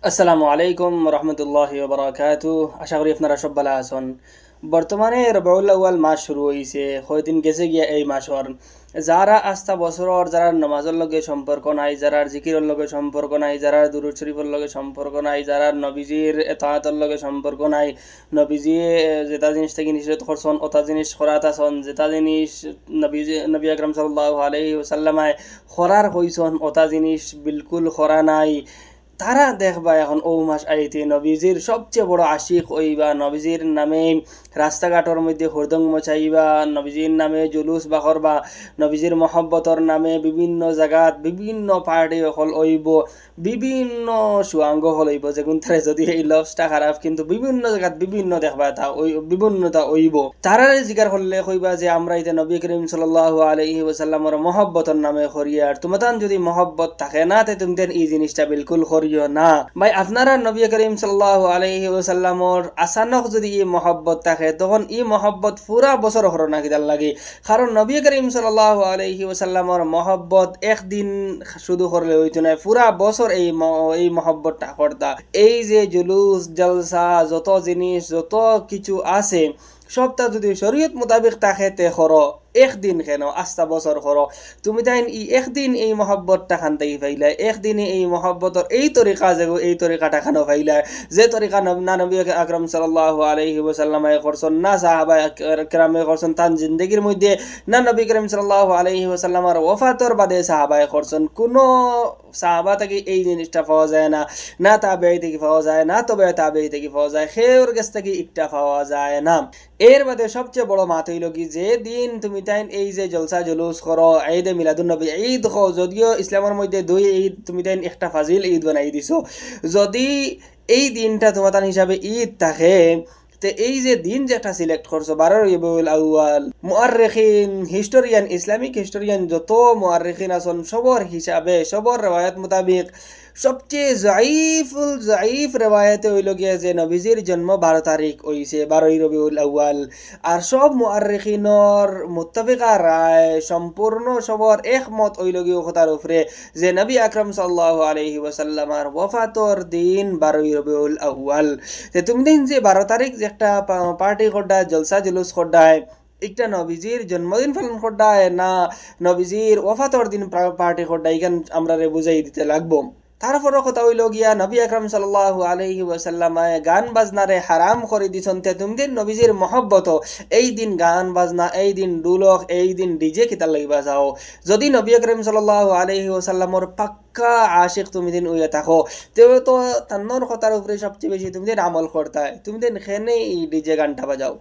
আসসালামু আলাইকুম রহমতুল্লাহি ওয়া বারাকাতুহু। আশা করি আপনারা সব ভালো আছেন। বর্তমানে রবিউল আউয়াল মাস শুরু হইছে, কয়দিন গেছে গিয়া এই মাসর। যারা আস্থা বছরর, যারা নমাজের লগে সম্পর্ক নাই, যারা জিকিরের লগে সম্পর্ক নাই, যারা দুরূদ শরীফের লগে সম্পর্ক নাই, যারা নবীজির ইতাআতের লগে সম্পর্ক নাই, নবীজি যেটা জিনিস থেকে নিষেধ করছেন ওটা জিনিস করাত আছেন, যেটা জিনিস নবী আকরাম সাল্লাল্লাহু আলাইহি ওয়াসাল্লামায় করার কইছেন ওটা জিনিস বিলকুল করা নাই। তারা দেখবা এখন ও মাস আইতে নবীজির সবচেয়ে বড় আশিক হইবা, নবীজির নামে রাস্তাঘাটের মধ্যে হুড়দং মচাইবা, নবীজির নামে জুলুস বা করবা, নবীজির মহব্বতর নামে বিভিন্ন জায়গাত বিভিন্ন পার্টি হল হইব, বিভিন্ন সুয়াঙ্গ হল হইব, যেগুন তারা যদি এই লভসটা খারাপ কিন্তু বিভিন্ন জায়গাত বিভিন্ন দেখবা তা বিভিন্নতা হইব। তারারে জিকার করলে কইবা যে আমরা ইতে নবী করিম সাল্লাল্লাহু আলাইহি ওয়াসাল্লামের মহব্বতর নামে করিয়ার, তোমাদের যদি মহব্বত থাকে না তে তোমাদের এই জিনিসটা বিলকুল করিও না। ভাই আপনারা নবী করিম সাল্লাল্লাহু আলাইহি ওয়াসাল্লামর আচানক যদি এই মহব্বত থাকে তখন এই মহব্বত পুরা বছর হরো না কিদার লাগে। কারণ নবী করিম সাল্লাল্লাহু আলাইহি ওয়াসাল্লামর মহব্বত একদিন শুধু করলে হইতো না, পুরা বছর এই মহব্বতটা করতা। এই যে জুলুস জলসা যত জিনিস যত কিছু আছে সবটা যদি শরীয়ত মোতাবেক থাকে তে করো, একদিন কেন আস্তা বছর করো। তুমি তাই একদিন এই মহব্বতটা খান তাই পাইলা, একদিনে এই মহব্বতর এই তরিকা যাগো এই তরিকাটা খানো পাইলা, যে তরিকা না নবী আকরাম সাল্লাল্লাহু আলাইহি ওয়াসাল্লামে করছেন, না সাহাবা কেরামে করছেন তার জিন্দেগির মধ্যে, না নবী করিম সাল্লাল্লাহু আলাইহি ওয়াসাল্লামের ওফাতর বাদে সাহাবায়ে করছেন। কোনো সাহাবা থেকে এই জিনিসটা পাওয়া যায় না, না তাবেঈ থেকে পাওয়া যায়, না তবে তাবেঈ থেকে পাওয়া যায়, খের কাছ থেকে একটা পাওয়া যায় না। এর বাদে সবচেয়ে বড় মাত হইল কি, যে দিন তুমি তাই এই যে জলসা জুলুস করো, ঈদে মিলাদুন নবী ঈদ হো, যদিও ইসলামের মধ্যে দুই ঈদ তুমি তাই একটা ফাজিল ঈদ বানাই দিছো, যদি এই দিনটা তোমার হিসাবে ঈদ থাকে তে এই যে দিন যেটা সিলেক্ট করছো 12 Rabiul Awal, মুআররিখিন historian Islamic historian যত মুআররিখিন আছেন সবর হিসাবে সবর রওয়ায়াত মোতাবেক সবচেয়ে জাইফ রেওয়ায়তে হইল গিয়া যে নবীজির জন্ম 12 তারিখ হইছে 12 রবিউল আউয়াল। আর সব মুআররিখিনর মুত্তাফিকা রায় সম্পূর্ণ সবর একমত হইল গিয়া কথার উপরে যে নবী আকরাম সাল্লাল্লাহু আলাইহি ওয়াসাল্লামার ওয়াফাতর দিন 12 রবিউল আউয়াল। তে তুমি দিন যে 12 তারিখ যে একটা পার্টি করডা জলসা জুলুস করডায়, একটা নবীজির জন্মদিন পালন করডায় না নবীজির ওয়াফাতর দিন পার্টি করডা, এখান আমরা বুঝাই দিতে লাগবো। তারপরও কথা হইল গিয়া নবী আকরাম সাল্লাল্লাহু আলাইহি ওয়াসাল্লাম গান বাজনারে হারাম করে দিছেন, তে তুমদের নবীজির মহব্বত এই দিন গান বাজনা, এই দিন ডুলক, এই দিন ডিজে কিতার লাগিবা যাও। যদি নবী আকরাম সাল্লাল্লাহু আলাইহি ওয়াসাল্লামর পাক্কা আশিক তুমি দিন উইয়া থাকো, তেও তো তান্নর কথার উপরে সবচেয়ে বেশি তুমি দিন আমল করতায়, তুমি দিন খেনে এই ডিজে গানটা বাজাও।